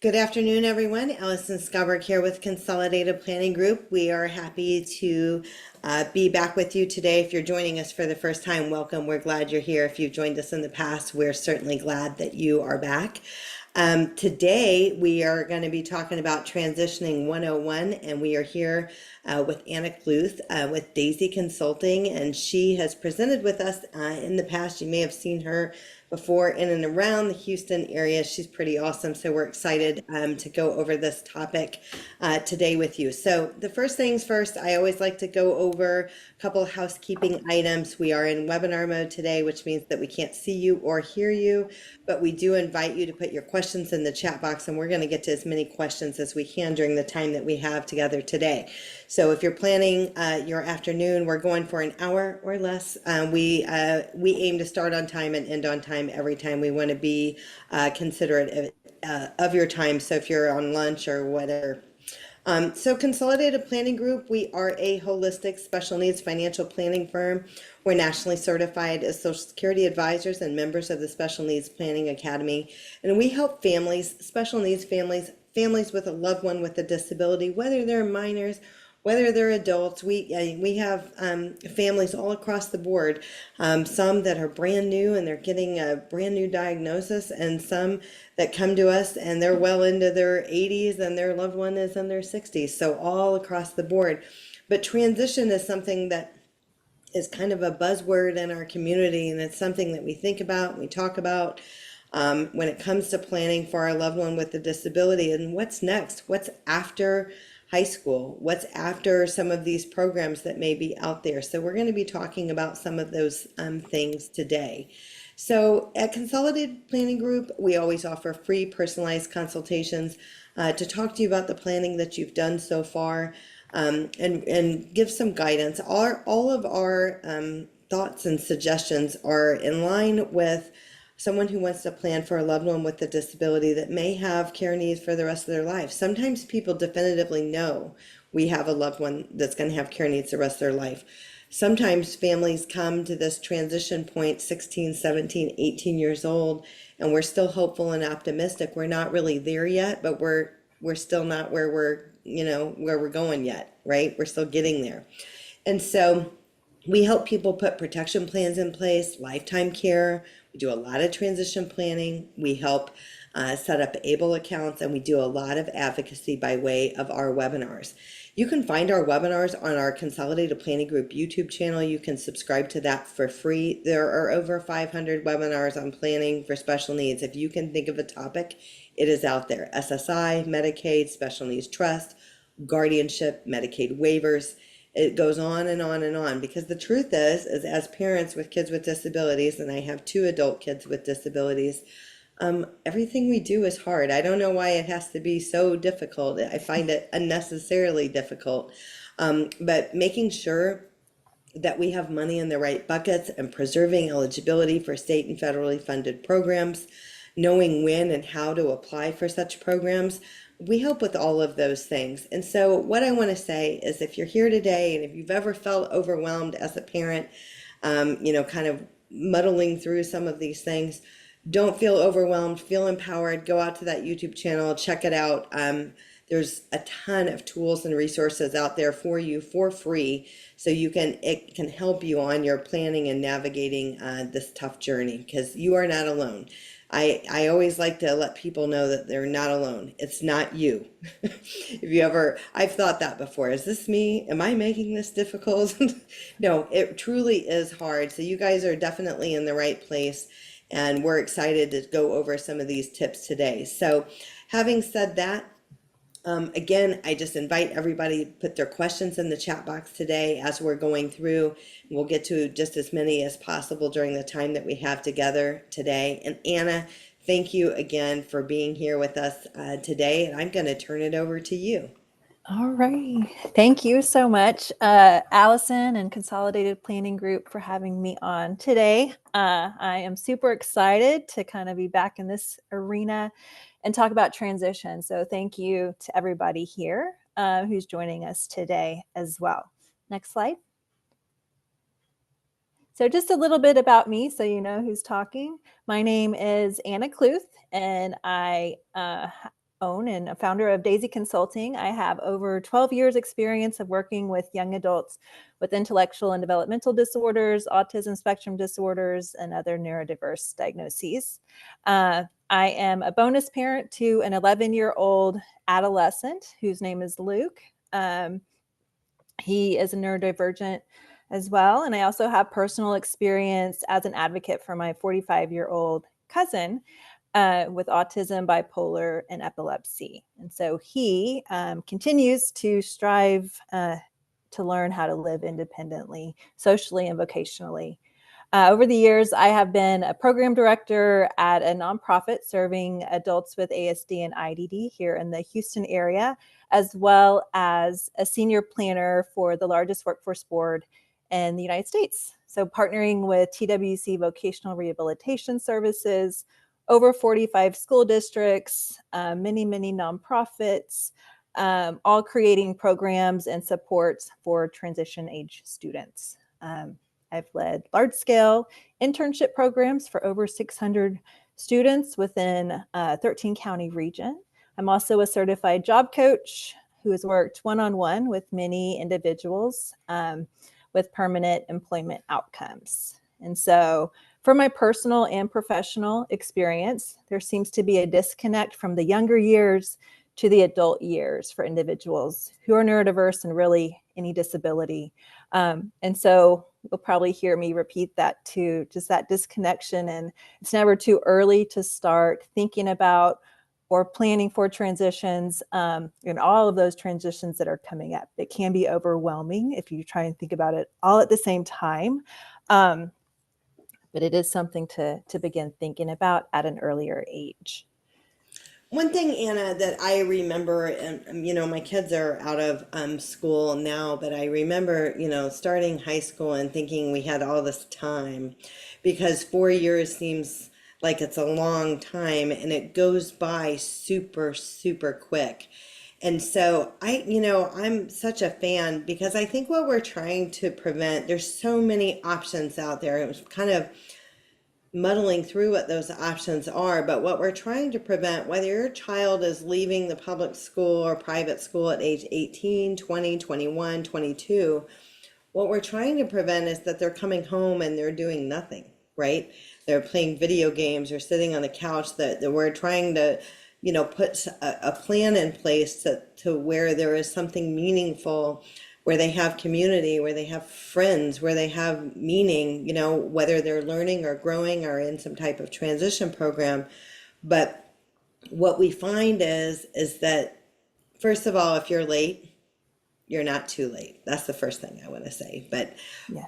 Good afternoon, everyone. Allison Scoberg here with Consolidated Planning Group. We are happy to be back with you today. If you're joining us for the first time, welcome. We're glad you're here. If you've joined us in the past, we're certainly glad that you are back. Today, we are going to be talking about Transitioning 101, and we are here with Anna Kluth with Daisy Consulting, and she has presented with us in the past. You may have seen her before in and around the Houston area. She's pretty awesome, so we're excited to go over this topic today with you. So the first things first, I always like to go over a couple of housekeeping items. We are in webinar mode today, which means that we can't see you or hear you, but we do invite you to put your questions in the chat box, and we're going to get to as many questions as we can during the time that we have together today. So if you're planning your afternoon, we're going for an hour or less. We aim to start on time and end on time every time. We want to be considerate of your time. So if you're on lunch or whatever. So Consolidated Planning Group, we are a holistic special needs financial planning firm. We're nationally certified as Social Security advisors and members of the Special Needs Planning Academy. And we help families, special needs families, families with a loved one with a disability, whether they're minors, whether they're adults. We have families all across the board, some that are brand new and they're getting a brand new diagnosis, and some that come to us and they're well into their 80s and their loved one is in their 60s. So all across the board. But transition is something that is kind of a buzzword in our community, and it's something that we think about, we talk about when it comes to planning for our loved one with a disability. And what's next? What's after high school? What's after some of these programs that may be out there? So we're going to be talking about some of those things today. So at Consolidated Planning Group, we always offer free personalized consultations to talk to you about the planning that you've done so far, and give some guidance. All of our thoughts and suggestions are in line with someone who wants to plan for a loved one with a disability that may have care needs for the rest of their life. Sometimes people definitively know we have a loved one that's going to have care needs the rest of their life. Sometimes families come to this transition point 16, 17, 18 years old, and we're still hopeful and optimistic. We're not really there yet, but we're still not where where we're going yet, right? We're still getting there. And so we help people put protection plans in place, lifetime care. We do a lot of transition planning. We help set up ABLE accounts, and we do a lot of advocacy by way of our webinars. You can find our webinars on our Consolidated Planning Group YouTube channel. You can subscribe to that for free. There are over 500 webinars on planning for special needs. If you can think of a topic, it is out there. SSI, Medicaid, Special Needs Trust, guardianship, Medicaid waivers. It goes on and on and on, because the truth is as parents with kids with disabilities, and I have two adult kids with disabilities, everything we do is hard. I don't know why it has to be so difficult. I find it unnecessarily difficult. But making sure that we have money in the right buckets and preserving eligibility for state and federally funded programs, knowing when and how to apply for such programs, we help with all of those things. And so what I want to say is, if you're here today and if you've ever felt overwhelmed as a parent, kind of muddling through some of these things, don't feel overwhelmed, feel empowered. Go out to that YouTube channel, check it out. There's a ton of tools and resources out there for you for free, so it can help you on your planning and navigating this tough journey, because you are not alone. I always like to let people know that they're not alone. It's not you. I've thought that before. Is this me? Am I making this difficult? No, it truly is hard. So you guys are definitely in the right place, and we're excited to go over some of these tips today. So having said that, again, I just invite everybody to put their questions in the chat box today as we're going through. We'll get to just as many as possible during the time that we have together today. And Anna, thank you again for being here with us today. And I'm going to turn it over to you. All right. Thank you so much, Allison and Consolidated Planning Group, for having me on today. I am super excited to kind of be back in this arena and talk about transition. So thank you to everybody here who's joining us today as well. Next slide. So just a little bit about me, so you know who's talking. My name is Anna Kluth, and I own and a founder of Daisy Consulting. I have over 12 years experience of working with young adults with intellectual and developmental disorders, autism spectrum disorders, and other neurodiverse diagnoses. I am a bonus parent to an 11-year-old adolescent whose name is Luke. He is a neurodivergent as well. And I also have personal experience as an advocate for my 45-year-old cousin with autism, bipolar, and epilepsy. And so he continues to strive to learn how to live independently, socially, and vocationally. Over the years, I have been a program director at a nonprofit serving adults with ASD and IDD here in the Houston area, as well as a senior planner for the largest workforce board in the United States. So partnering with TWC Vocational Rehabilitation Services, over 45 school districts, many nonprofits, all creating programs and supports for transition age students. I've led large-scale internship programs for over 600 students within a 13-county region. I'm also a certified job coach who has worked one-on-one with many individuals with permanent employment outcomes. And so from my personal and professional experience, there seems to be a disconnect from the younger years to the adult years for individuals who are neurodiverse and really any disability. And so you'll probably hear me repeat that too, just that disconnection. And it's never too early to start thinking about or planning for transitions and all of those transitions that are coming up. It can be overwhelming if you try and think about it all at the same time. But it is something to begin thinking about at an earlier age. One thing, Anna, that I remember, and my kids are out of school now, but I remember, starting high school and thinking we had all this time, because 4 years seems like it's a long time, and it goes by super, super quick. And so I'm such a fan, because I think what we're trying to prevent, there's so many options out there. It was kind of muddling through what those options are, but what we're trying to prevent, whether your child is leaving the public school or private school at age 18, 20, 21, 22, what we're trying to prevent is that they're coming home and they're doing nothing, right? They're playing video games or sitting on the couch. That we're trying to put a plan in place to where there is something meaningful, where they have community, where they have friends, where they have meaning, whether they're learning or growing or in some type of transition program. But what we find is that, first of all, if you're late, you're not too late. That's the first thing I want to say. Yeah.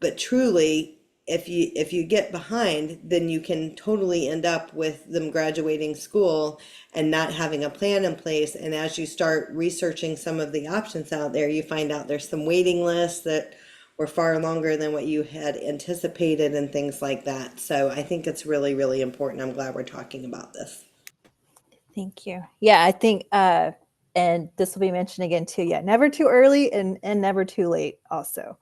But truly, if you get behind, then you can totally end up with them graduating school and not having a plan in place. And as you start researching some of the options out there, you find out there's some waiting lists that were far longer than what you had anticipated and things like that. So I think it's really, really important. I'm glad we're talking about this. Thank you. Yeah, I think, and this will be mentioned again too. Yeah, never too early and never too late also.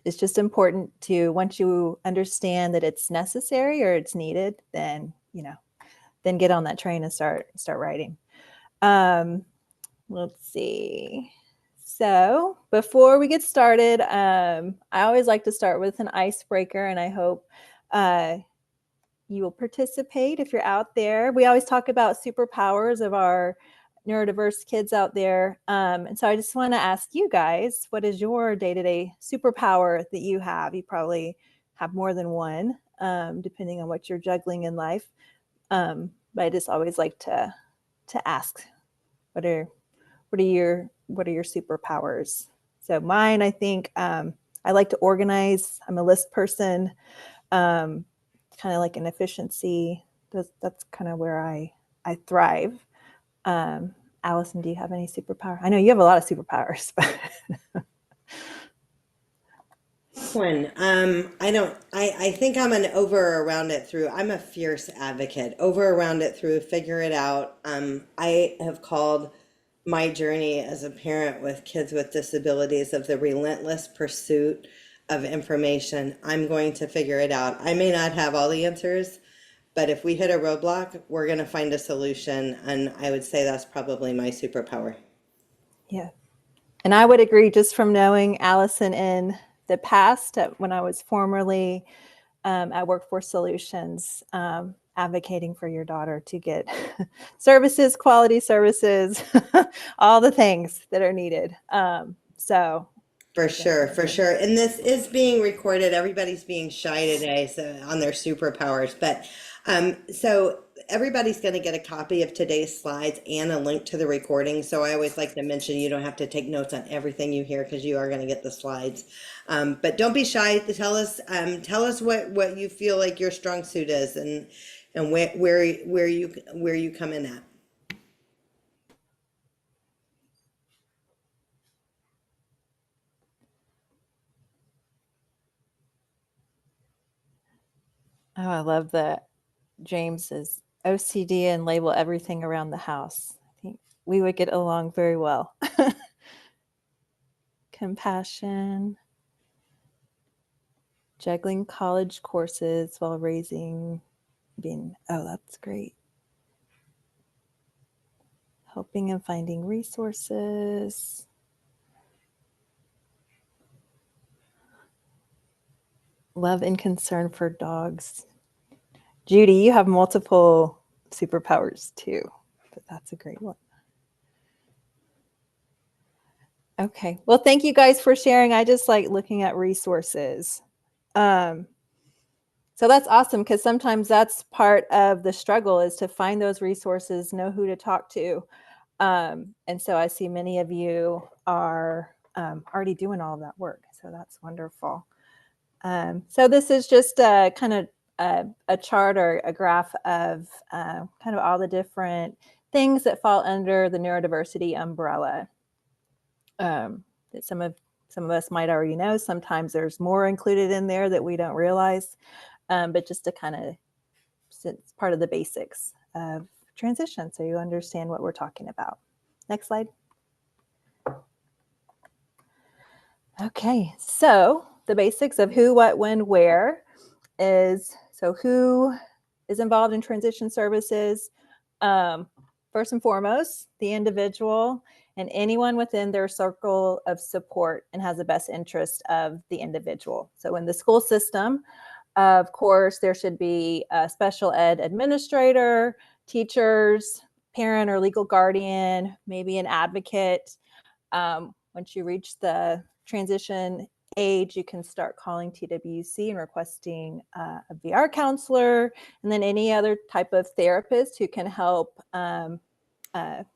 It's just important to, once you understand that it's necessary or it's needed, then, then get on that train and start writing. Let's see. So before we get started, I always like to start with an icebreaker, and I hope you will participate if you're out there. We always talk about superpowers of our neurodiverse kids out there. And so I just want to ask you guys, what is your day-to-day superpower that you have? You probably have more than one, depending on what you're juggling in life. But I just always like to ask, what are your superpowers? So mine, I think, I like to organize. I'm a list person, kind of like an efficiency. That's kind of where I thrive. Allison, do you have any superpower? I know you have a lot of superpowers. One, I think I'm an over around it through. I'm a fierce advocate. Over around it through, figure it out. I have called my journey as a parent with kids with disabilities of the relentless pursuit of information. I'm going to figure it out. I may not have all the answers, But if we hit a roadblock, we're going to find a solution. And I would say that's probably my superpower. Yeah. And I would agree, just from knowing Allison in the past, when I was formerly at Workforce Solutions, advocating for your daughter to get services, quality services, all the things that are needed. So For I sure, definitely for agree. sure. And this is being recorded. Everybody's being shy today, so on their superpowers. But so everybody's going to get a copy of today's slides and a link to the recording. So I always like to mention you don't have to take notes on everything you hear because you are going to get the slides. But don't be shy to tell us what you feel like your strong suit is and where you come in at. Oh, I love that. James's OCD and label everything around the house. I think we would get along very well. Compassion, juggling college courses while oh, that's great. Helping and finding resources. Love and concern for dogs. Judy, you have multiple superpowers too, but that's a great one. Okay. Well, thank you guys for sharing. I just like looking at resources. So that's awesome, because sometimes that's part of the struggle, is to find those resources, know who to talk to. And so I see many of you are already doing all of that work. So that's wonderful. So this is just a kind of a chart or a graph of kind of all the different things that fall under the neurodiversity umbrella. That some of us might already know. Sometimes there's more included in there that we don't realize. But just to kind of, it's part of the basics of transition, so you understand what we're talking about. Next slide. Okay, so the basics of who, what, when, where is, so who is involved in transition services? First and foremost, the individual and anyone within their circle of support and has the best interest of the individual. So in the school system, of course, there should be a special ed administrator, teachers, parent or legal guardian, maybe an advocate. Once you reach the transition age, you can start calling TWC and requesting a VR counselor, and then any other type of therapist who can help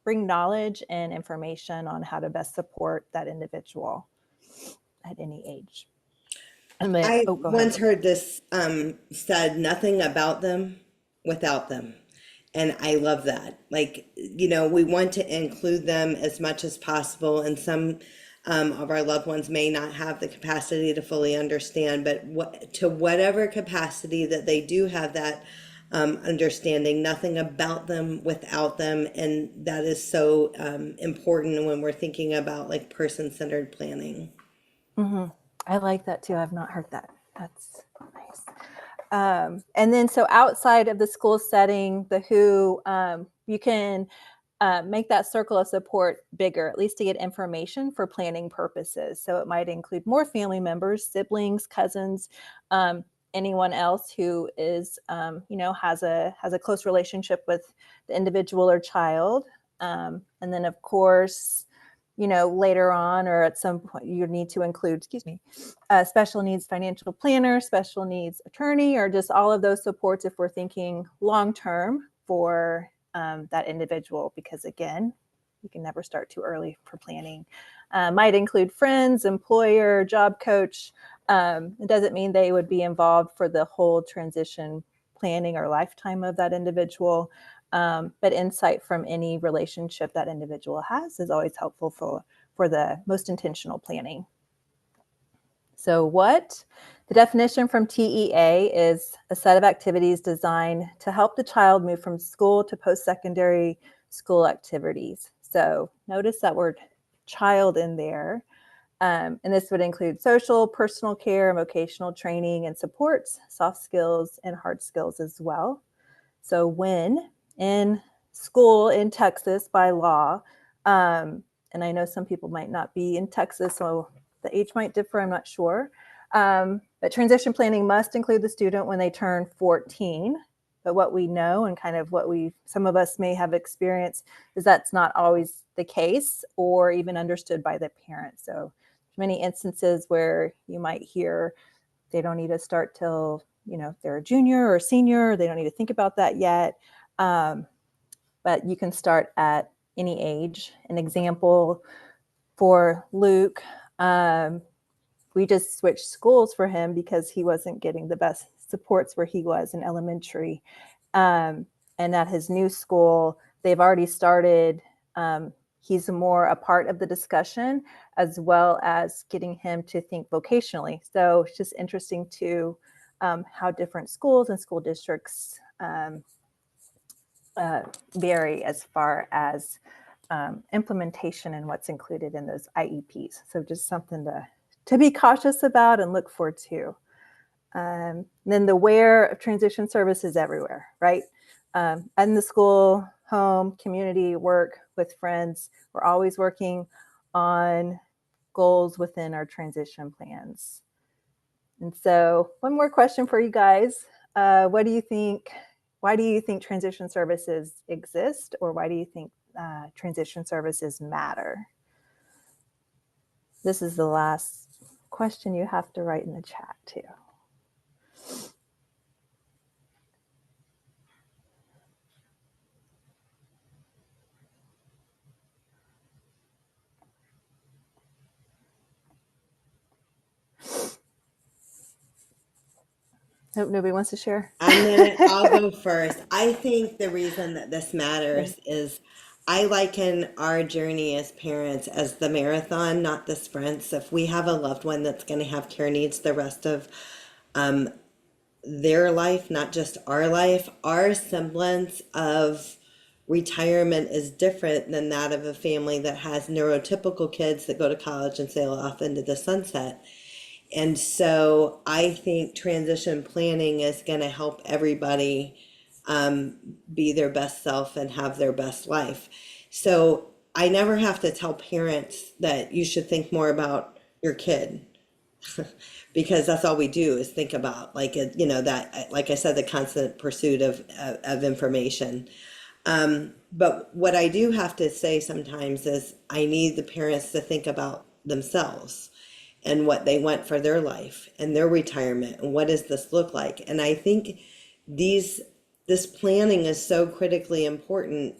bring knowledge and information on how to best support that individual at any age. And then, I oh, go ahead. once heard this said, nothing about them without them. And I love that. Like, we want to include them as much as possible. And some of our loved ones may not have the capacity to fully understand, but to whatever capacity that they do have that understanding, nothing about them without them. And that is so important when we're thinking about like person-centered planning. Mm-hmm. I like that too. I've not heard that. That's nice. And then, so outside of the school setting, the who, you can make that circle of support bigger, at least to get information for planning purposes. So it might include more family members, siblings, cousins, anyone else who is, has a close relationship with the individual or child. And then, of course, later on or at some point, you need to include, special needs financial planner, special needs attorney, or just all of those supports if we're thinking long-term for that individual, because again, you can never start too early for planning. Might include friends, employer, job coach. It doesn't mean they would be involved for the whole transition planning or lifetime of that individual. But insight from any relationship that individual has is always helpful for the most intentional planning. So what? The definition from TEA is a set of activities designed to help the child move from school to post-secondary school activities. So notice that word child in there. And this would include social, personal care, vocational training and supports, soft skills, and hard skills as well. So when in school in Texas by law, and I know some people might not be in Texas, so the age might differ, I'm not sure. But transition planning must include the student when they turn 14. But what we know and kind of what some of us may have experienced is that's not always the case or even understood by the parents. So many instances where you might hear they don't need to start till, they're a junior or senior, or they don't need to think about that yet. But you can start at any age. An example for Luke, we just switched schools for him because he wasn't getting the best supports where he was in elementary. And at his new school, they've already started, he's more a part of the discussion, as well as getting him to think vocationally. So it's just interesting to how different schools and school districts vary as far as implementation and what's included in those IEPs. So just something to be cautious about and look forward to. Then the where of transition services everywhere, right? In the school, home, community, work, with friends. We're always working on goals within our transition plans. And so one more question for you guys. What do you think? Why do you think transition services exist, or why do you think transition services matter? This is the last question you have to write in the chat too. Nope, nobody wants to share. I'll go first. I think the reason that this matters is I liken our journey as parents as the marathon, not the sprints. If we have a loved one that's going to have care needs the rest of their life, not just our life, our semblance of retirement is different than that of a family that has neurotypical kids that go to college and sail off into the sunset. And so I think transition planning is going to help everybody be their best self and have their best life. So I never have to tell parents that you should think more about your kid because that's all we do is think about that, like I said, the constant pursuit of information. But what I do have to say sometimes is I need the parents to think about themselves and what they want for their life and their retirement and what does this look like. And I think this planning is so critically important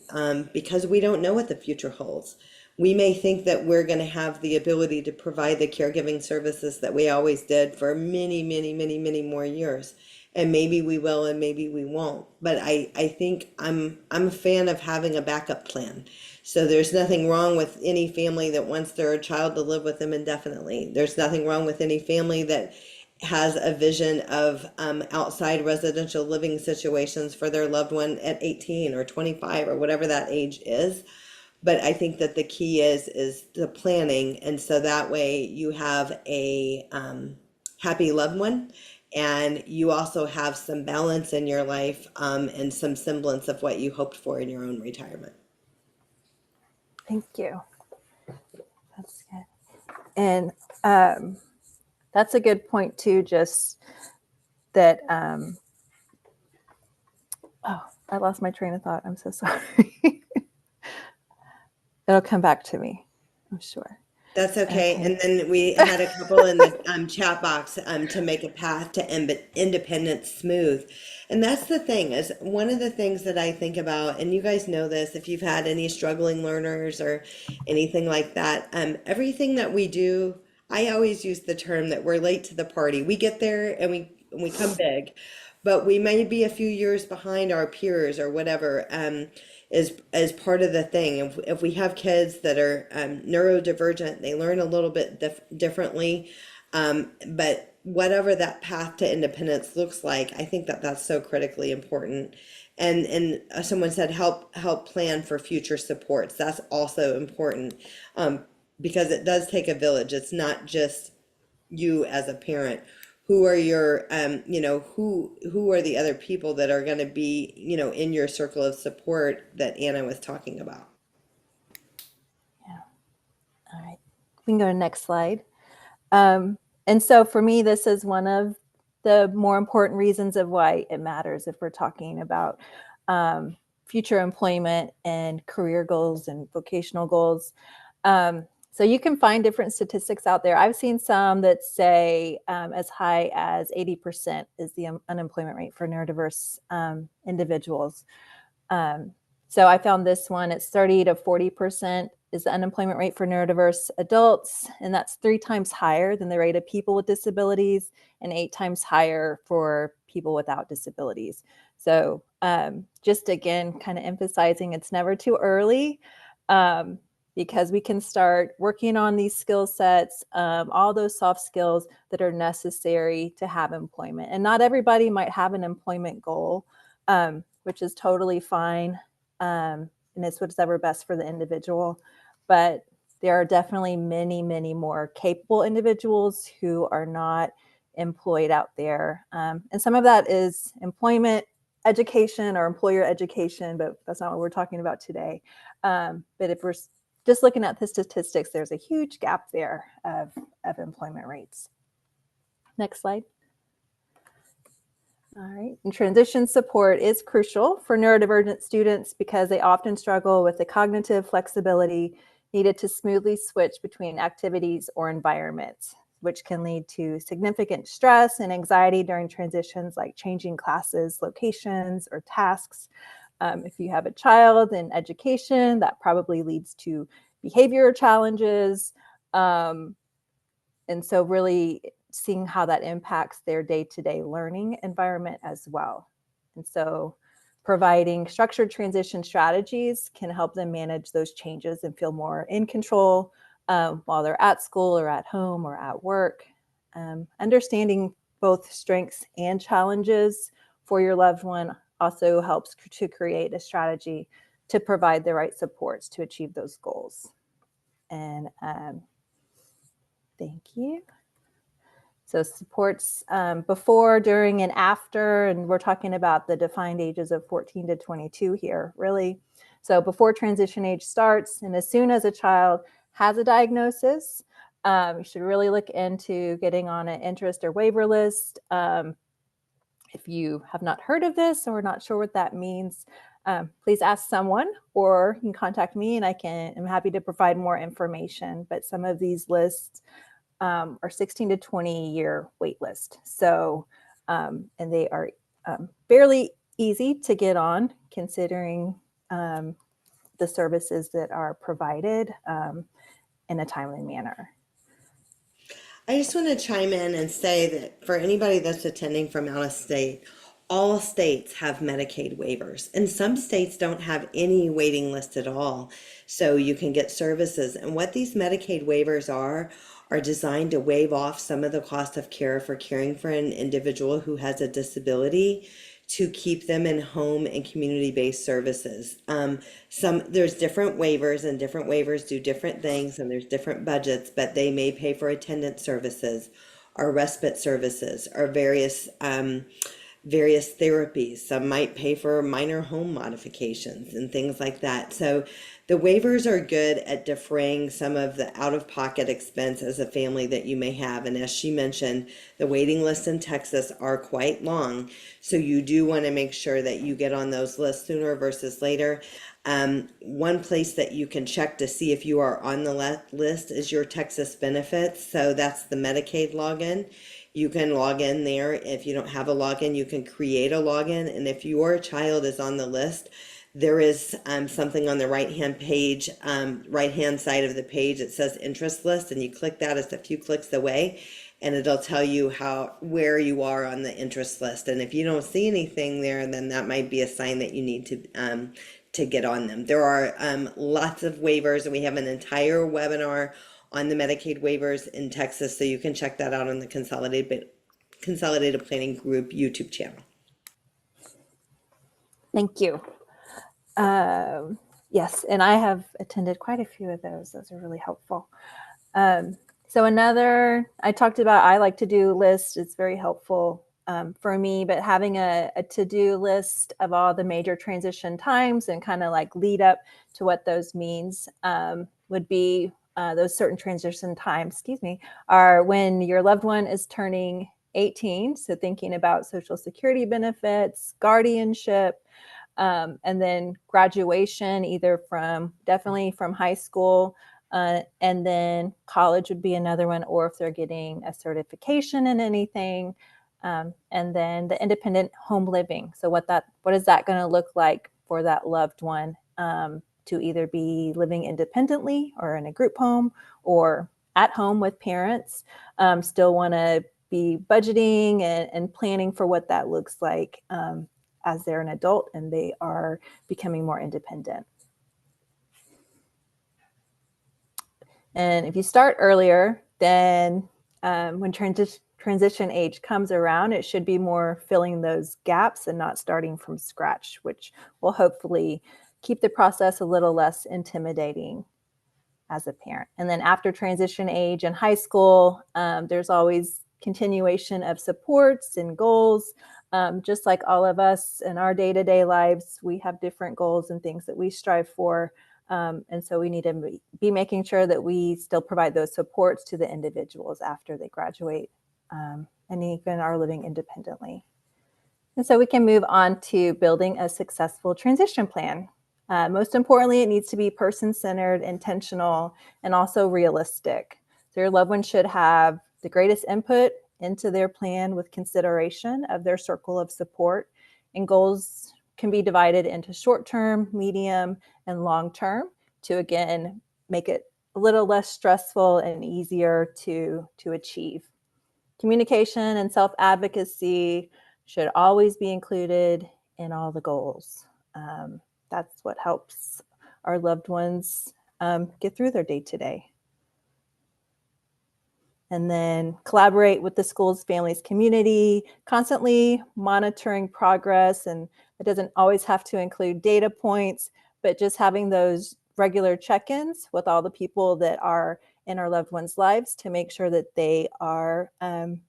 because we don't know what the future holds. We may think that we're going to have the ability to provide the caregiving services that we always did for many, many, many, many more years. And maybe we will and maybe we won't. But I think I'm a fan of having a backup plan. So there's nothing wrong with any family that wants their child to live with them indefinitely. There's nothing wrong with any family that has a vision of outside residential living situations for their loved one at 18 or 25 or whatever that age is. But I think that the key is the planning, and so that way you have a happy loved one, and you also have some balance in your life and some semblance of what you hoped for in your own retirement. Thank you. That's good. And that's a good point too, just that, oh, I lost my train of thought. I'm so sorry. It'll come back to me, I'm sure. That's okay. And then we had a couple in the chat box to make a path to independence smooth. And that's the thing, is one of the things that I think about, and you guys know this, if you've had any struggling learners or anything like that, everything that we do, I always use the term that we're late to the party. We get there and we come big, but we may be a few years behind our peers or whatever. Is part of the thing. If we have kids that are neurodivergent, they learn a little bit differently. But whatever that path to independence looks like, I think that that's so critically important. And someone said help plan for future supports. That's also important because it does take a village. It's not just you as a parent who are your, who are the other people that are going to be, in your circle of support that Anna was talking about? Yeah. All right. We can go to the next slide. And so for me, this is one of the more important reasons of why it matters if we're talking about future employment and career goals and vocational goals. So you can find different statistics out there. I've seen some that say as high as 80% is the unemployment rate for neurodiverse individuals. Um, so I found this one, it's 30 to 40% is the unemployment rate for neurodiverse adults, and that's 3 times higher than the rate of people with disabilities and 8 times higher for people without disabilities. So just again, kind of emphasizing it's never too early um, because we can start working on these skill sets, all those soft skills that are necessary to have employment. And not everybody might have an employment goal, which is totally fine. And it's whatever best for the individual. But there are definitely many, many more capable individuals who are not employed out there. And some of that is employment education or employer education, but that's not what we're talking about today. But if we're just looking at the statistics, there's a huge gap there of employment rates. Next slide. All right. And transition support is crucial for neurodivergent students because they often struggle with the cognitive flexibility needed to smoothly switch between activities or environments, which can lead to significant stress and anxiety during transitions like changing classes, locations, or tasks. If you have a child in education, that probably leads to behavior challenges. And so really seeing how that impacts their day-to-day learning environment as well. And so providing structured transition strategies can help them manage those changes and feel more in control while they're at school or at home or at work. Understanding both strengths and challenges for your loved one also helps to create a strategy to provide the right supports to achieve those goals. And thank you. So supports before, during, and after, and we're talking about the defined ages of 14 to 22 here, really. So before transition age starts, and as soon as a child has a diagnosis, you should really look into getting on an interest or waiver list. If you have not heard of this or not sure what that means, please ask someone, or you can contact me and I'm happy to provide more information. But some of these lists are 16 to 20 year wait list. So, and they are fairly easy to get on considering the services that are provided in a timely manner. I just want to chime in and say that for anybody that's attending from out of state, all states have Medicaid waivers, and some states don't have any waiting list at all. So you can get services. And what these Medicaid waivers are designed to waive off some of the cost of care for caring for an individual who has a disability to keep them in home and community-based services. There's different waivers, and different waivers do different things, and there's different budgets, but they may pay for attendance services or respite services or various therapies. Some might pay for minor home modifications and things like that. So the waivers are good at defraying some of the out-of-pocket expense as a family that you may have. And as she mentioned, the waiting lists in Texas are quite long. So you do want to make sure that you get on those lists sooner versus later. One place that you can check to see if you are on the list is your Texas benefits. So that's the Medicaid login. You can log in there. If you don't have a login, you can create a login. And if your child is on the list, there is something on the right-hand page, right-hand side of the page. It says interest list, and you click that. It's a few clicks away, and it'll tell you where you are on the interest list. And if you don't see anything there, then that might be a sign that you need to get on them. There are lots of waivers, and we have an entire webinar on the Medicaid waivers in Texas, so you can check that out on the Consolidated Planning Group YouTube channel. Thank you. Yes, and I have attended quite a few of those. Those are really helpful. So I talked about, I like to-do lists. It's very helpful for me, but having a to-do list of all the major transition times and kind of like lead up to what those means would be those certain transition times, are when your loved one is turning 18. So thinking about Social Security benefits, guardianship, and then graduation, definitely from high school, and then college would be another one, or if they're getting a certification in anything, and then the independent home living. So what is that going to look like for that loved one, to either be living independently or in a group home or at home with parents? Still want to be budgeting and planning for what that looks like as they're an adult and they are becoming more independent. And if you start earlier, then when transition age comes around, it should be more filling those gaps and not starting from scratch, which will hopefully keep the process a little less intimidating as a parent. And then after transition age in high school, there's always continuation of supports and goals. Just like all of us in our day-to-day lives, we have different goals and things that we strive for. And so we need to be making sure that we still provide those supports to the individuals after they graduate and even are living independently. And so we can move on to building a successful transition plan. Most importantly, it needs to be person-centered, intentional, and also realistic. So your loved one should have the greatest input into their plan with consideration of their circle of support, and goals can be divided into short-term, medium, and long-term to, again, make it a little less stressful and easier to achieve. Communication and self-advocacy should always be included in all the goals. That's what helps our loved ones get through their day-to-day. And then collaborate with the schools, families, community, constantly monitoring progress. And it doesn't always have to include data points, but just having those regular check-ins with all the people that are in our loved ones' lives to make sure that they are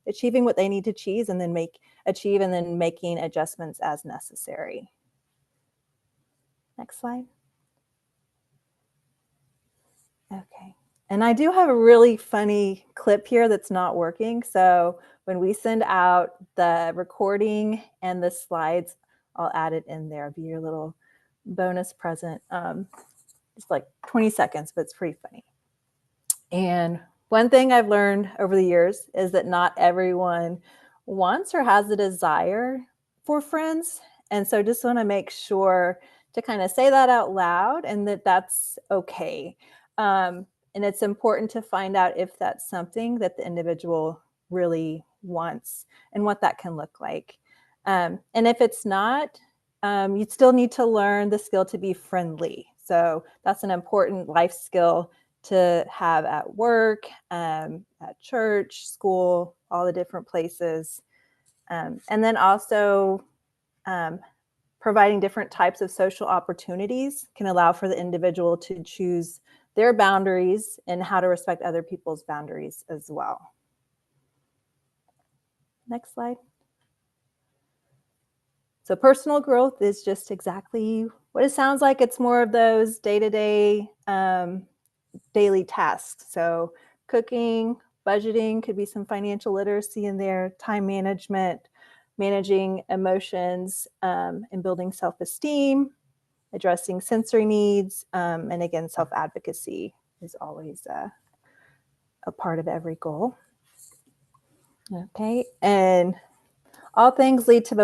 achieving what they need to achieve and then making adjustments as necessary. Next slide. Okay. And I do have a really funny clip here that's not working. So when we send out the recording and the slides, I'll add it in there. It'll be your little bonus present. It's like 20 seconds, but it's pretty funny. And one thing I've learned over the years is that not everyone wants or has the desire for friends. And so just want to make sure to kind of say that out loud and that that's okay. And it's important to find out if that's something that the individual really wants and what that can look like. And if it's not, you'd still need to learn the skill to be friendly. So that's an important life skill to have at work, at church, school, all the different places. And then also providing different types of social opportunities can allow for the individual to choose their boundaries and how to respect other people's boundaries as well. Next slide. So personal growth is just exactly what it sounds like. It's more of those day-to-day daily tasks. So cooking, budgeting, could be some financial literacy in there, time management, managing emotions, and building self-esteem, addressing sensory needs, and again, self-advocacy is always a part of every goal. Okay, and all things lead to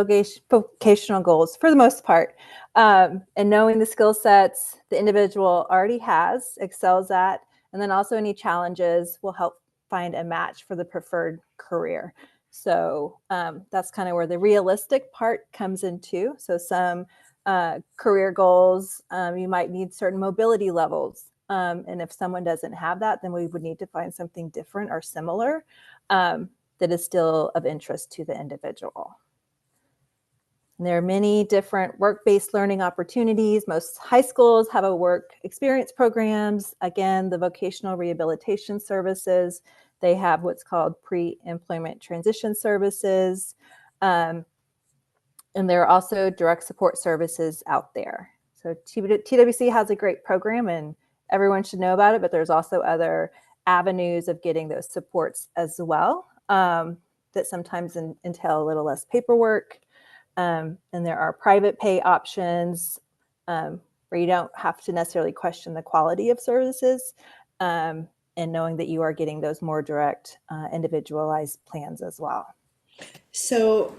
vocational goals for the most part. And knowing the skill sets the individual already has, excels at, and then also any challenges will help find a match for the preferred career. So that's kind of where the realistic part comes into. So some career goals, you might need certain mobility levels. And if someone doesn't have that, then we would need to find something different or similar that is still of interest to the individual. And there are many different work-based learning opportunities. Most high schools have a work experience programs. Again, the vocational rehabilitation services They have what's called pre-employment transition services. And there are also direct support services out there. So TWC has a great program and everyone should know about it, but there's also other avenues of getting those supports as well, that sometimes entail a little less paperwork. And there are private pay options, where you don't have to necessarily question the quality of services, and knowing that you are getting those more direct, individualized plans as well. So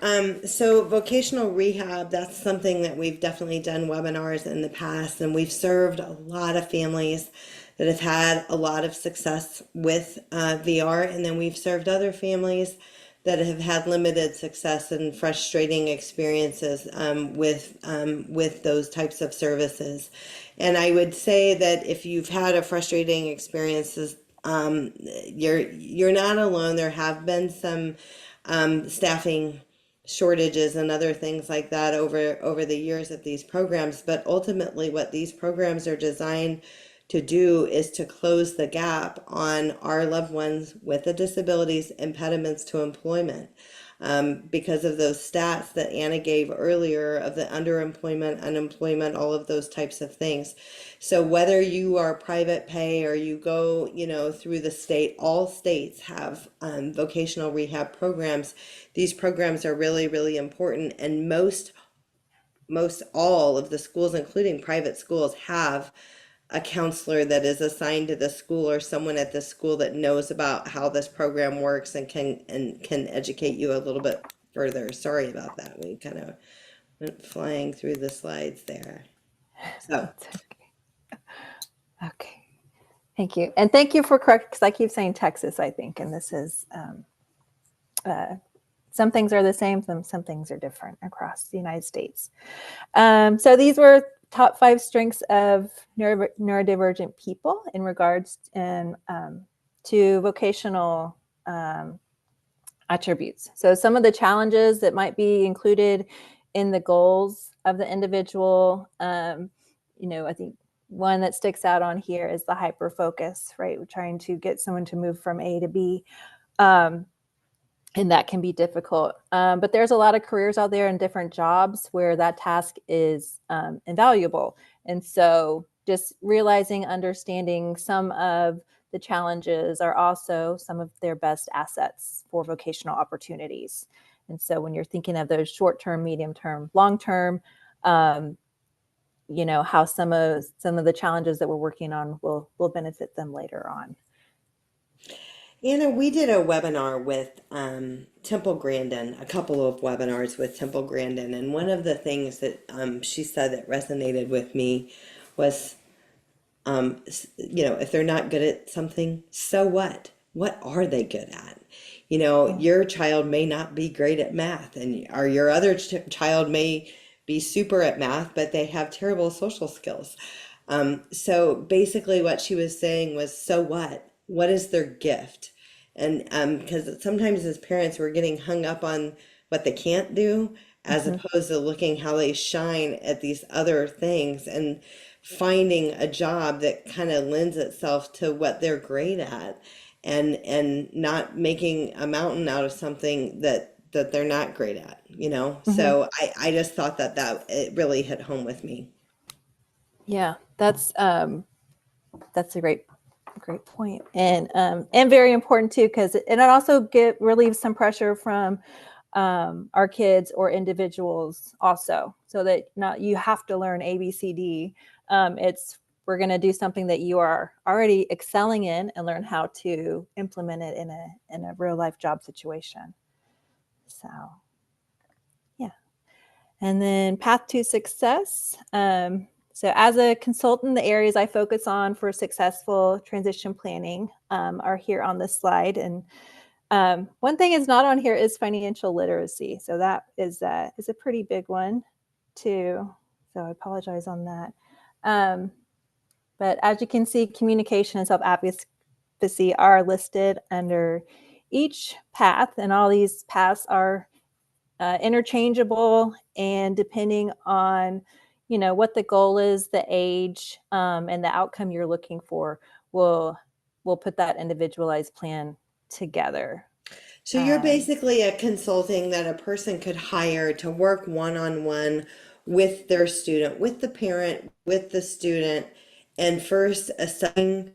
vocational rehab, that's something that we've definitely done webinars in the past, and we've served a lot of families that have had a lot of success with VR, and then we've served other families that have had limited success and frustrating experiences with those types of services. And I would say that if you've had a frustrating experiences, you're not alone. There have been some staffing shortages and other things like that over the years of these programs, but ultimately what these programs are designed to do is to close the gap on our loved ones with the disabilities impediments to employment, because of those stats that Anna gave earlier of the underemployment, unemployment, all of those types of things. So whether you are private pay or you go, through the state, all states have vocational rehab programs. These programs are really, really important, and most all of the schools, including private schools, have a counselor that is assigned to the school or someone at the school that knows about how this program works and can educate you a little bit further. Sorry about that. We kind of went flying through the slides there. So Okay. Thank you. And thank you for correcting, because I keep saying Texas, I think, and this is, some things are the same, some things are different across the United States. So these were top 5 strengths of neurodivergent people in regards to vocational attributes. So some of the challenges that might be included in the goals of the individual, I think one that sticks out on here is the hyper focus, right? We're trying to get someone to move from A to B. And that can be difficult. But there's a lot of careers out there in different jobs where that task is invaluable. And so just realizing, understanding some of the challenges are also some of their best assets for vocational opportunities. And so when you're thinking of those short-term, medium-term, long-term, how some of the challenges that we're working on will benefit them later on. Anna, we did a webinar with Temple Grandin, a couple of webinars with Temple Grandin, and one of the things that she said that resonated with me was, if they're not good at something, so what? What are they good at? Your child may not be great at math, or your other child may be super at math, but they have terrible social skills. So basically what she was saying was, so what? What is their gift? And because sometimes as parents, we're getting hung up on what they can't do, as opposed to looking how they shine at these other things and finding a job that kind of lends itself to what they're great at, and not making a mountain out of something that they're not great at. So I just thought that it really hit home with me. Yeah, that's a great point, and very important too, because it also relieves some pressure from our kids or individuals also, so that not you have to learn ABCD. We're going to do something that you are already excelling in and learn how to implement it in a real life job situation. So yeah. And then path to success. So as a consultant, the areas I focus on for successful transition planning are here on this slide. And one thing is not on here is financial literacy. So that is a pretty big one too. So I apologize on that. But as you can see, communication and self-advocacy are listed under each path, and all these paths are interchangeable, and depending on what the goal is, the age, and the outcome you're looking for, we'll put that individualized plan together. So you're basically a consulting that a person could hire to work one-on-one with their student, with the parent, with the student, and first assessing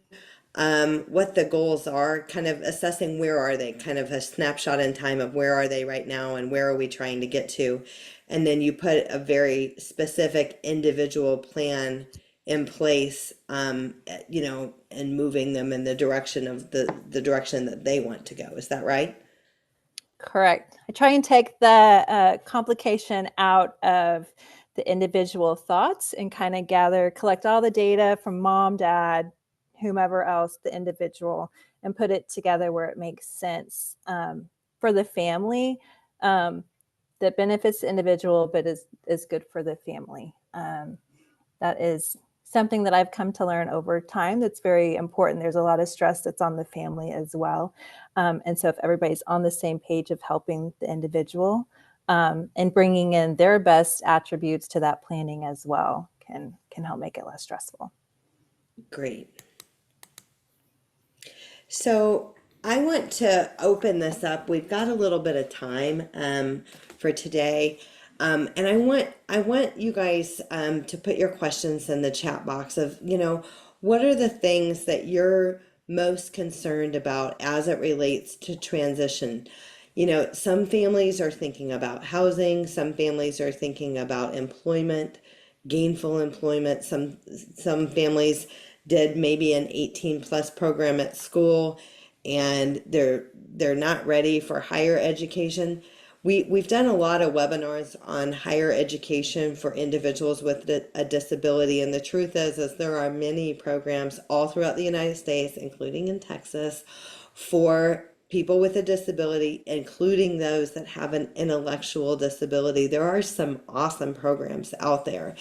what the goals are, kind of assessing where are they, kind of a snapshot in time of where are they right now and where are we trying to get to. And then you put a very specific individual plan in place, and moving them in the direction of the direction that they want to go. Is that right? Correct. I try and take the complication out of the individual thoughts and kind of collect all the data from mom, dad, whomever else, the individual, and put it together where it makes sense for the family, that benefits the individual, but is good for the family. That is something that I've come to learn over time that's very important. There's a lot of stress that's on the family as well. And so if everybody's on the same page of helping the individual and bringing in their best attributes to that planning as well can help make it less stressful. Great. So I want to open this up. We've got a little bit of time for today. And I want you guys to put your questions in the chat box of, what are the things that you're most concerned about as it relates to transition? Some families are thinking about housing, some families are thinking about employment, gainful employment. Some families did maybe an 18 plus program at school and they're not ready for higher education. We've done a lot of webinars on higher education for individuals with a disability, and the truth is there are many programs all throughout the United States, including in Texas, for people with a disability, including those that have an intellectual disability. There are some awesome programs out there.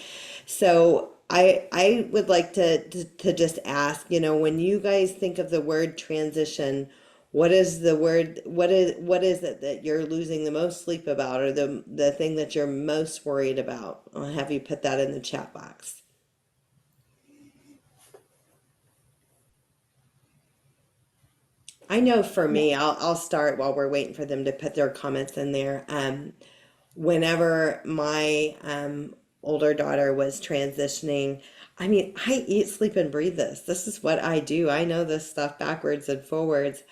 So I would like to just ask, when you guys think of the word transition, what is the word, what is it that you're losing the most sleep about, or the thing that you're most worried about? I'll have you put that in the chat box. I know for me, I'll start while we're waiting for them to put their comments in there. Whenever my older daughter was transitioning, I mean, I eat, sleep, and breathe this. This is what I do. I know this stuff backwards and forwards.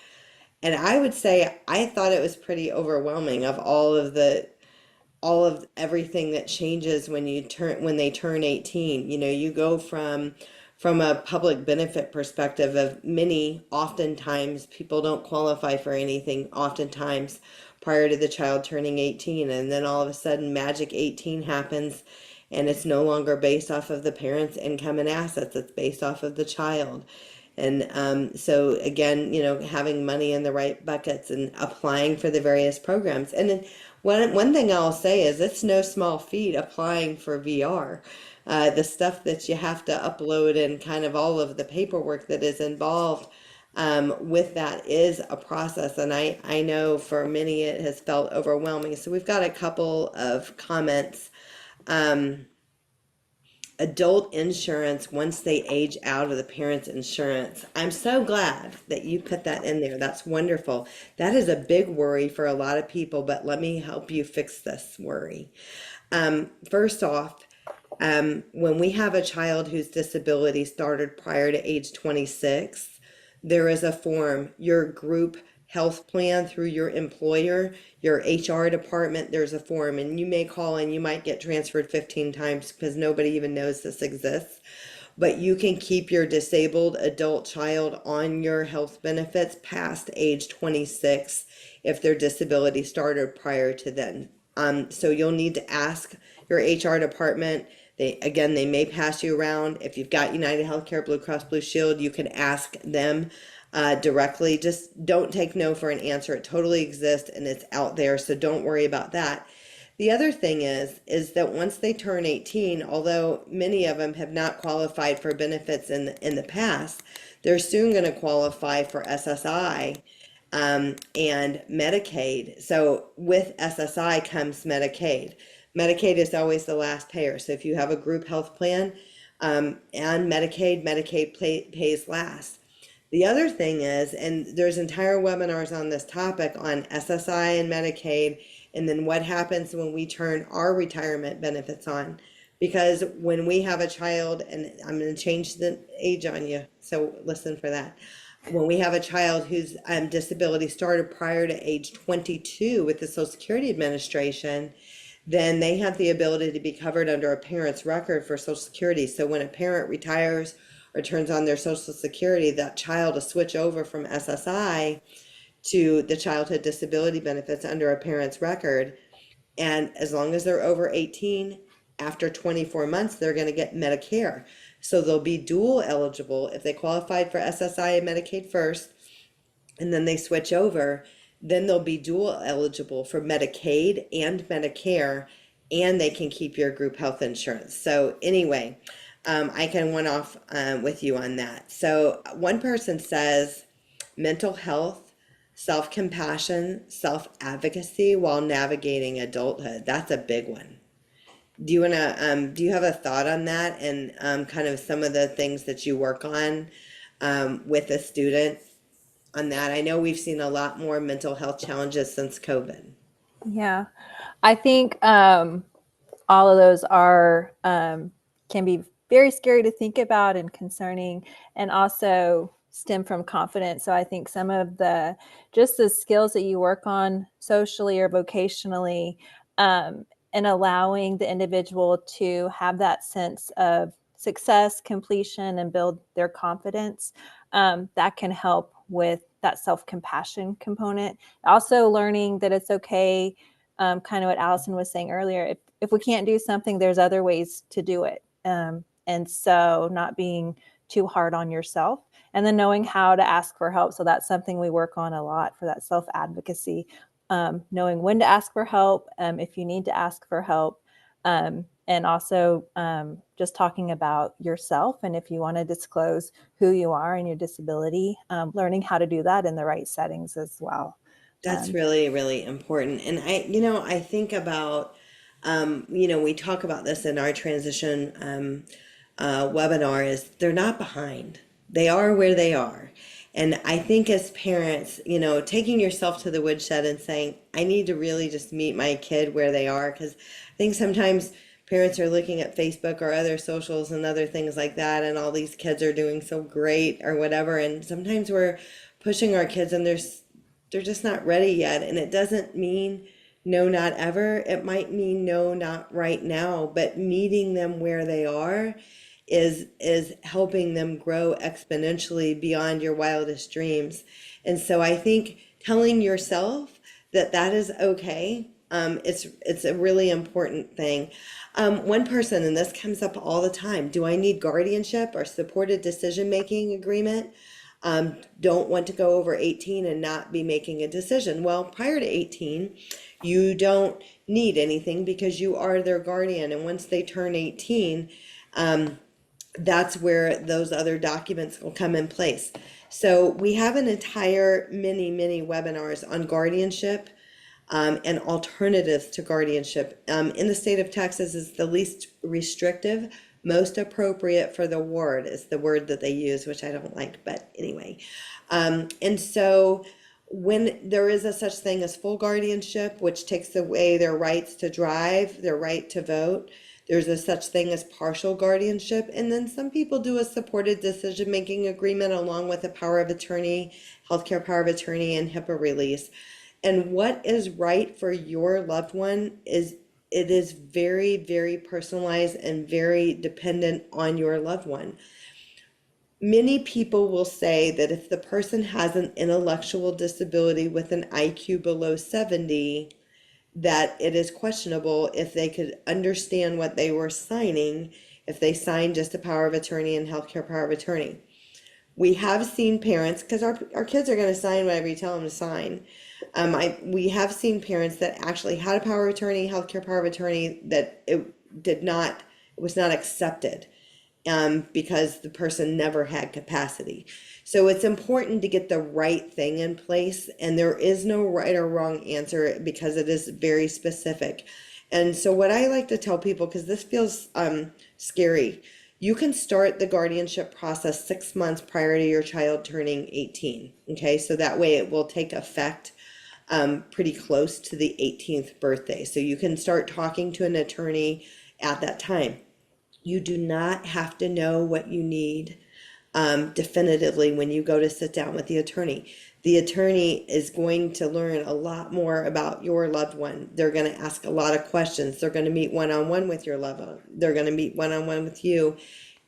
And I would say I thought it was pretty overwhelming of all of everything that changes when they turn 18. You go from a public benefit perspective of many, oftentimes people don't qualify for anything oftentimes prior to the child turning 18, and then all of a sudden magic 18 happens, and it's no longer based off of the parents' income and assets, it's based off of the child. And so again, having money in the right buckets and applying for the various programs. And then one thing I'll say is it's no small feat applying for VR. The stuff that you have to upload and kind of all of the paperwork that is involved with that is a process. And I know for many it has felt overwhelming. So we've got a couple of comments. Adult insurance once they age out of the parents' insurance. I'm so glad that you put that in there. That's wonderful. That is a big worry for a lot of people, but let me help you fix this worry. First off, when we have a child whose disability started prior to age 26, there is a form, your group health plan through your employer, your HR department, there's a form, and you may call and you might get transferred 15 times because nobody even knows this exists. But you can keep your disabled adult child on your health benefits past age 26 if their disability started prior to then. So you'll need to ask your HR department. They may pass you around. If you've got United Healthcare, Blue Cross Blue Shield, you can ask them directly. Just don't take no for an answer. It totally exists and it's out there, so don't worry about that. The other thing is that once they turn 18, although many of them have not qualified for benefits in the past, they're soon going to qualify for SSI and Medicaid. So with SSI comes Medicaid. Medicaid is always the last payer. So if you have a group health plan and Medicaid pays last. The other thing is, and there's entire webinars on this topic on SSI and Medicaid, and then what happens when we turn our retirement benefits on. Because when we have a child, and I'm going to change the age on you, so listen for that. When we have a child whose disability started prior to age 22 with the Social Security Administration, then they have the ability to be covered under a parent's record for Social Security. So when a parent retires or turns on their Social Security, that child will switch over from SSI to the childhood disability benefits under a parent's record. And as long as they're over 18, after 24 months, they're going to get Medicare. So they'll be dual eligible if they qualified for SSI and Medicaid first, and then they switch over, then they'll be dual eligible for Medicaid and Medicare, and they can keep your group health insurance. So anyway, I can one off with you on that. So one person says mental health, self-compassion, self-advocacy while navigating adulthood. That's a big one. Do you want to, do you have a thought on that, and kind of some of the things that you work on with a student on that? I know we've seen a lot more mental health challenges since COVID. Yeah, I think all of those are can be very scary to think about and concerning, and also stem from confidence. So I think some of the just the skills that you work on socially or vocationally, and allowing the individual to have that sense of success, completion, and build their confidence, that can help with that self-compassion component. Also learning that it's okay, kind of what Allison was saying earlier, if we can't do something, there's other ways to do it. And so not being too hard on yourself, and then knowing how to ask for help. So that's something we work on a lot for that self-advocacy, knowing when to ask for help, if you need to ask for help, and also just talking about yourself. And if you want to disclose who you are and your disability, learning how to do that in the right settings as well. That's really, really important. And I think about, we talk about this in our transition webinar, is they're not behind. They are where they are. And I think as parents, taking yourself to the woodshed and saying, I need to really just meet my kid where they are. Because I think sometimes parents are looking at Facebook or other socials and other things like that, and all these kids are doing so great or whatever. And sometimes we're pushing our kids, and they're just not ready yet. And it doesn't mean no, not ever. It might mean no, not right now. But meeting them where they are is helping them grow exponentially beyond your wildest dreams. And so I think telling yourself that that is okay, it's a really important thing. One person, and this comes up all the time, do I need guardianship or supported decision-making agreement? Don't want to go over 18 and not be making a decision. Well, prior to 18, you don't need anything because you are their guardian. And once they turn 18, that's where those other documents will come in place. So we have an entire many webinars on guardianship, and alternatives to guardianship. In the state of Texas, is the least restrictive, most appropriate for the ward is the word that they use, which I don't like, but anyway. And so when there is a such thing as full guardianship, which takes away their rights to drive, their right to vote, there's a such thing as partial guardianship. And then some people do a supported decision-making agreement along with a power of attorney, healthcare power of attorney, and HIPAA release. And what is right for your loved one is very personalized and very dependent on your loved one. Many people will say that if the person has an intellectual disability with an IQ below 70, that it is questionable if they could understand what they were signing if they signed just a power of attorney and healthcare power of attorney. We have seen parents, because our kids are going to sign whatever you tell them to sign. We have seen parents that actually had a power of attorney, healthcare power of attorney, that it was not accepted because the person never had capacity. So it's important to get the right thing in place, and there is no right or wrong answer because it is very specific. And so what I like to tell people, because this feels scary, You can start the guardianship process 6 months prior to your child turning 18. Okay, so that way it will take effect pretty close to the 18th birthday. So you can start talking to an attorney at that time. You do not have to know what you need definitively when you go to sit down with the attorney. The attorney is going to learn a lot more about your loved one. They're going to ask a lot of questions. They're going to meet one-on-one with your loved one. They're going to meet one-on-one with you.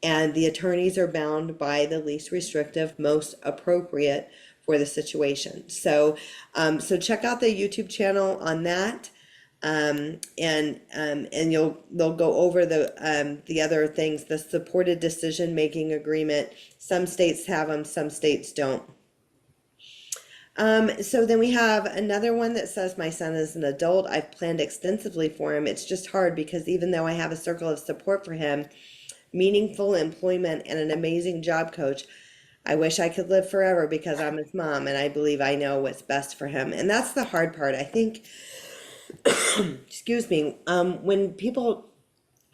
And the attorneys are bound by the least restrictive, most appropriate for the situation. So check out the YouTube channel on that. And they'll go over the other things, the supported decision making agreement. Some states have them, some states don't. So then we have another one that says, my son is an adult. I've planned extensively for him. It's just hard because even though I have a circle of support for him, meaningful employment, and an amazing job coach, I wish I could live forever because I'm his mom and I believe I know what's best for him. And that's the hard part. I think, excuse me, when people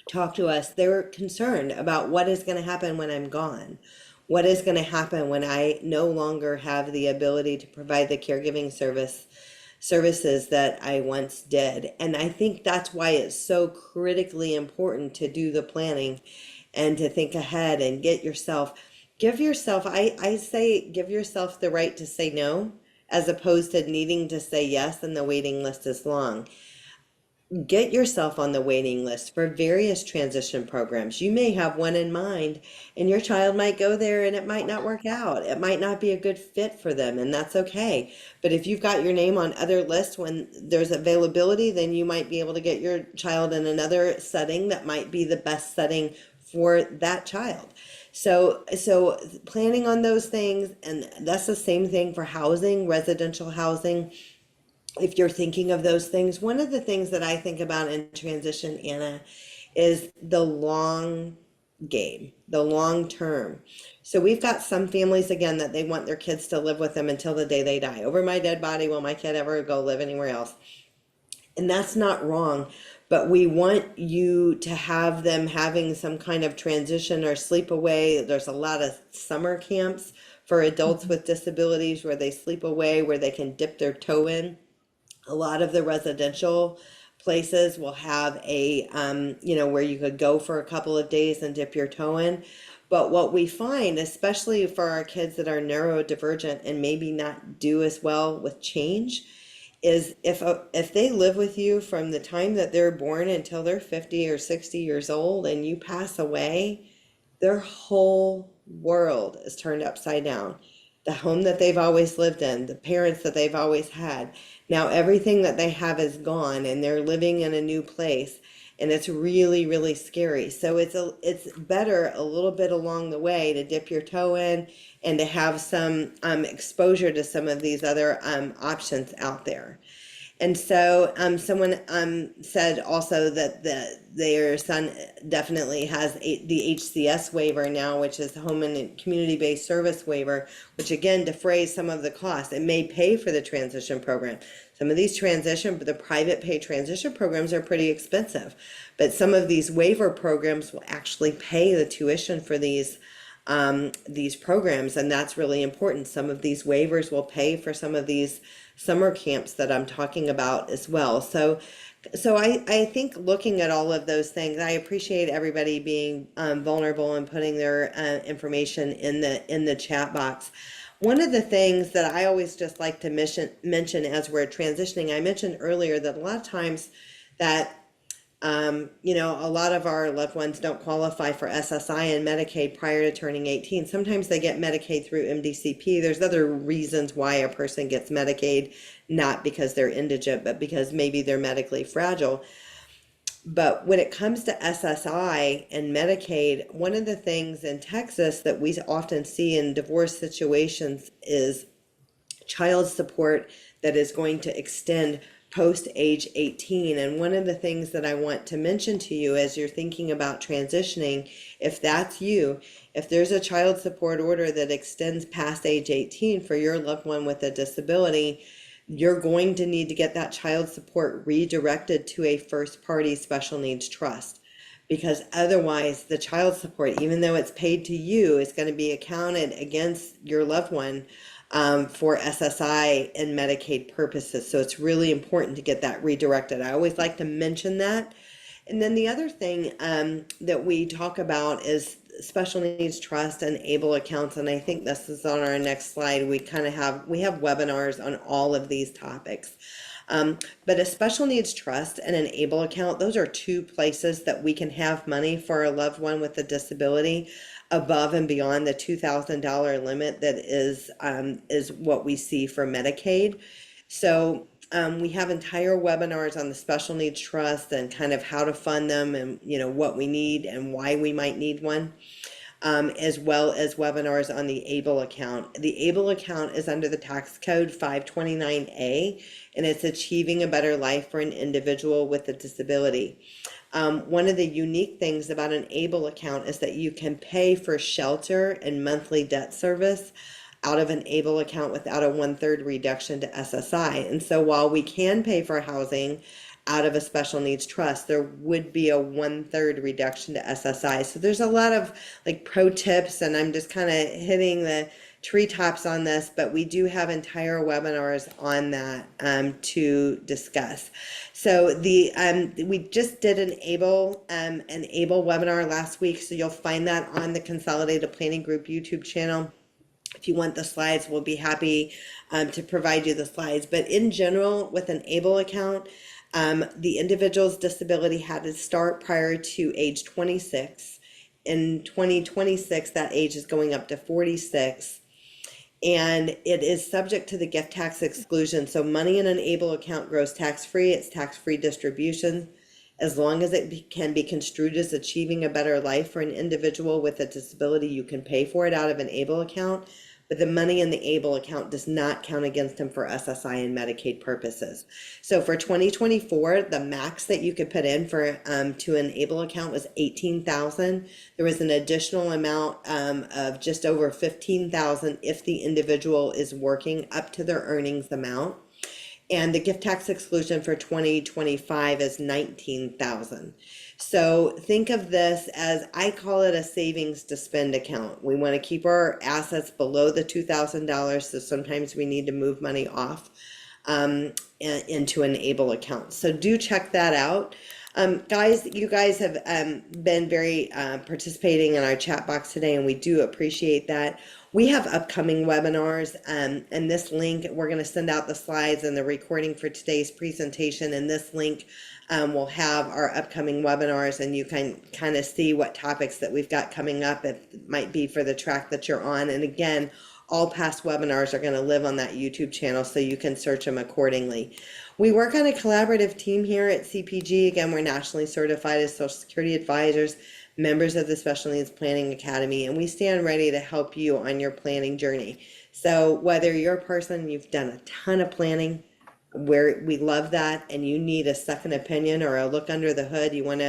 talk to us, they're concerned about what is going to happen when I'm gone. What is going to happen when I no longer have the ability to provide the caregiving services that I once did. And I think that's why it's so critically important to do the planning and to think ahead and give yourself, I say, give yourself the right to say no, as opposed to needing to say yes and the waiting list is long. Get yourself on the waiting list for various transition programs. You may have one in mind and your child might go there and it might not work out. It might not be a good fit for them, and that's okay. But if you've got your name on other lists when there's availability, then you might be able to get your child in another setting that might be the best setting for that child. So planning on those things, and that's the same thing for housing, residential housing. If you're thinking of those things, one of the things that I think about in transition, Anna, is the long game, the long term. So we've got some families, again, that they want their kids to live with them until the day they die. Over my dead body, will my kid ever go live anywhere else? And that's not wrong, but we want you to have them having some kind of transition or sleep away. There's a lot of summer camps for adults with disabilities where they sleep away, where they can dip their toe in. A lot of the residential places will have a, where you could go for a couple of days and dip your toe in. But what we find, especially for our kids that are neurodivergent and maybe not do as well with change, is if they live with you from the time that they're born until they're 50 or 60 years old and you pass away, their whole world is turned upside down. The home that they've always lived in, the parents that they've always had. Now everything that they have is gone and they're living in a new place, and it's really, really scary. So it's better a little bit along the way to dip your toe in and to have some exposure to some of these other options out there. And so someone said also that their son definitely has the HCS waiver now, which is Home and Community-Based Service waiver, which again defrays some of the costs. It may pay for the transition program. Some of these the private pay transition programs are pretty expensive, but some of these waiver programs will actually pay the tuition for these programs, and that's really important. Some of these waivers will pay for some of these summer camps that I'm talking about as well. So I think looking at all of those things, I appreciate everybody being vulnerable and putting their information in the chat box. One of the things that I always just like to mention as we're transitioning, I mentioned earlier that a lot of times that a lot of our loved ones don't qualify for SSI and Medicaid prior to turning 18. Sometimes they get Medicaid through MDCP. There's other reasons why a person gets Medicaid, not because they're indigent, but because maybe they're medically fragile. But when it comes to SSI and Medicaid, one of the things in Texas that we often see in divorce situations is child support that is going to extend post age 18. And one of the things that I want to mention to you as you're thinking about transitioning, if that's you, if there's a child support order that extends past age 18 for your loved one with a disability, you're going to need to get that child support redirected to a first party special needs trust, because otherwise the child support, even though it's paid to you, is going to be accounted against your loved one for SSI and Medicaid purposes. So it's really important to get that redirected. I always like to mention that. And then the other thing that we talk about is special needs trust and able accounts. And I think this is on our next slide. We have webinars on all of these topics. But a special needs trust and an able account, those are two places that we can have money for a loved one with a disability above and beyond the $2,000 limit that is what we see for Medicaid. So we have entire webinars on the special needs trust and kind of how to fund them and what we need and why we might need one. As well as webinars on the ABLE account. The ABLE account is under the tax code 529A, and it's achieving a better life for an individual with a disability. One of the unique things about an ABLE account is that you can pay for shelter and monthly debt service out of an ABLE account without a 1/3 reduction to SSI. And so while we can pay for housing out of a special needs trust, there would be a 1/3 reduction to SSI. So there's a lot of like pro tips, and I'm just kind of hitting the treetops on this, but we do have entire webinars on that to discuss. So we just did an able webinar last week, so you'll find that on the Consolidated Planning Group YouTube channel. If you want the slides, we'll be happy to provide you the slides. But in general, with an ABLE account, the individual's disability had to start prior to age 26. In 2026, that age is going up to 46. And it is subject to the gift tax exclusion. So money in an ABLE account grows tax-free. It's tax-free distribution. As long as it can be construed as achieving a better life for an individual with a disability, you can pay for it out of an ABLE account. But the money in the ABLE account does not count against him for SSI and Medicaid purposes. So for 2024, the max that you could put in for to an ABLE account was $18,000. There was an additional amount of just over $15,000 if the individual is working up to their earnings amount. And the gift tax exclusion for 2025 is $19,000. So think of this as, I call it a savings to spend account. We want to keep our assets below the $2,000, so sometimes we need to move money off into an ABLE account. So do check that out. Guys, you guys have been very participating in our chat box today, and we do appreciate that. We have upcoming webinars, and this link, we're going to send out the slides and the recording for today's presentation, and this link will have our upcoming webinars, and you can kind of see what topics that we've got coming up. It might be for the track that you're on. And again, all past webinars are going to live on that YouTube channel, so you can search them accordingly. We work on a collaborative team here at CPG. Again, we're nationally certified as Social Security advisors, members of the Special Needs Planning Academy, and we stand ready to help you on your planning journey. So whether you're a person, you've done a ton of planning, where we love that, and you need a second opinion or a look under the hood, you want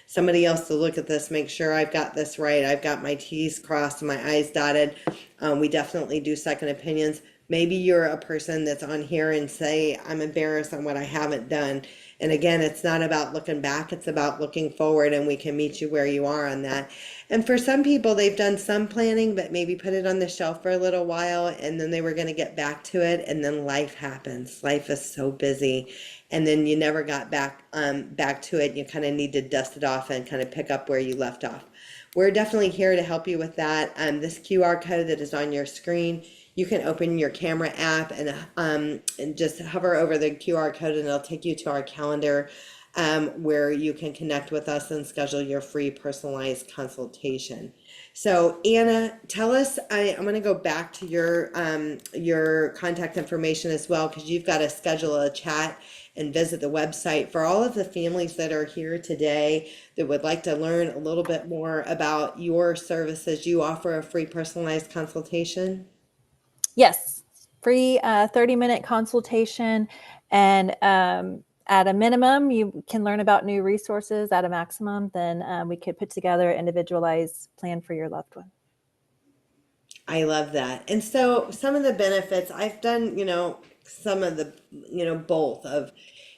somebody else to look at this, make sure I've got this right, I've got my T's crossed and my I's dotted. We definitely do second opinions. Maybe you're a person that's on here and say, I'm embarrassed on what I haven't done. And again, it's not about looking back, it's about looking forward, and we can meet you where you are on that. And for some people, they've done some planning, but maybe put it on the shelf for a little while, and then they were going to get back to it, and then life happens. Life is so busy, and then you never got back to it. You kind of need to dust it off and kind of pick up where you left off. We're definitely here to help you with that. This QR code that is on your screen, you can open your camera app and just hover over the QR code, and it'll take you to our calendar where you can connect with us and schedule your free personalized consultation. So Anna, tell us, I'm going to go back to your contact information as well, because you've got to schedule a chat and visit the website for all of the families that are here today that would like to learn a little bit more about your services. You offer a free personalized consultation. Yes, free 30-minute consultation, and at a minimum, you can learn about new resources. At a maximum, then we could put together an individualized plan for your loved one. I love that. And so some of the benefits, I've done, some of the, both of,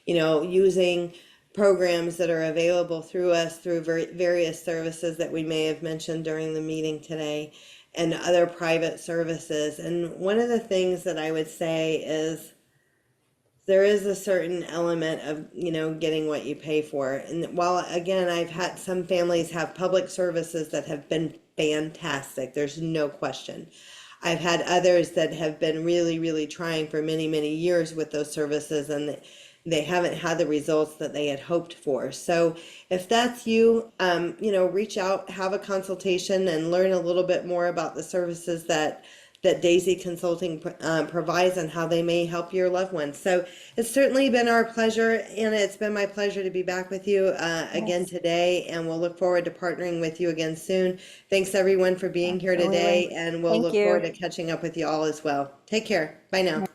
using programs that are available through us through various services that we may have mentioned during the meeting today, and other private services. And one of the things that I would say is there is a certain element of, getting what you pay for. And while, again, I've had some families have public services that have been fantastic, there's no question. I've had others that have been really, really trying for many, many years with those services, and they haven't had the results that they had hoped for. So if that's you, reach out, have a consultation, and learn a little bit more about the services that Daisy Consulting provides and how they may help your loved ones. So it's certainly been our pleasure, Anna. It's been my pleasure to be back with you again today, and we'll look forward to partnering with you again soon. Thanks everyone for being here today, and we'll Thank look you. forward to catching up with you all as well. Take care. Bye now.